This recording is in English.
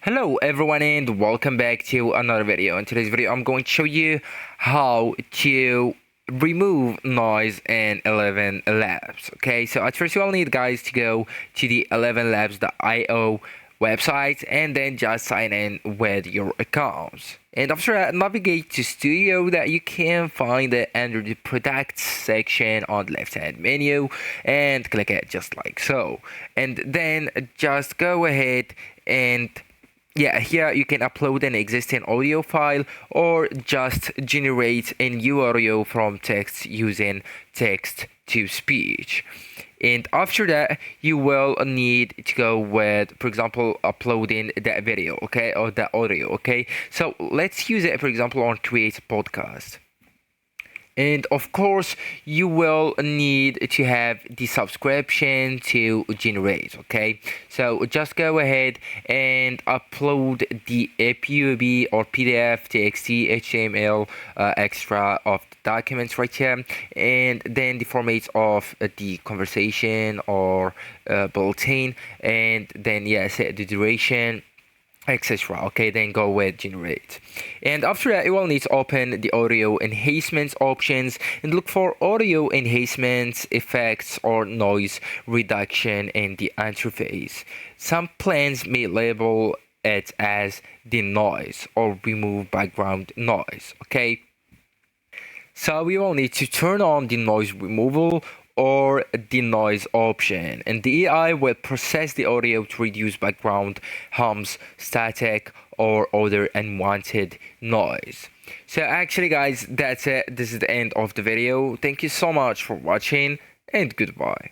Hello everyone and welcome back to another video. In today's video I'm going to show you how to remove noise in ElevenLabs. Okay, so at first you will need guys to go to the ElevenLabs.io website and then just sign in with your accounts. And after that, navigate to Studio that you can find it under the Products section on the left hand menu and click it just like so. And then just go ahead and here you can upload an existing audio file or just generate a new audio from text using text to speech. And after that, you will need to go with, for example, uploading that video, okay, or that audio, okay. So let's use it, for example, on Create a Podcast. And of course, you will need to have the subscription to generate, okay? So just go ahead and upload the PUB or PDF, TXT, HTML, extra of the documents right here, and then the formats of the conversation or bulletin, and then set the duration, etc. Okay, then go with generate. And after that, you will need to open the audio enhancements options and look for audio enhancements, effects, or noise reduction in the interface. Some plans may label it as the noise or remove background noise. Okay, so we will need to turn on the noise removal or the noise option, and the AI will process the audio to reduce background hums, static, or other unwanted noise. So actually guys, that's it. This is the end of the video. Thank you so much for watching and goodbye.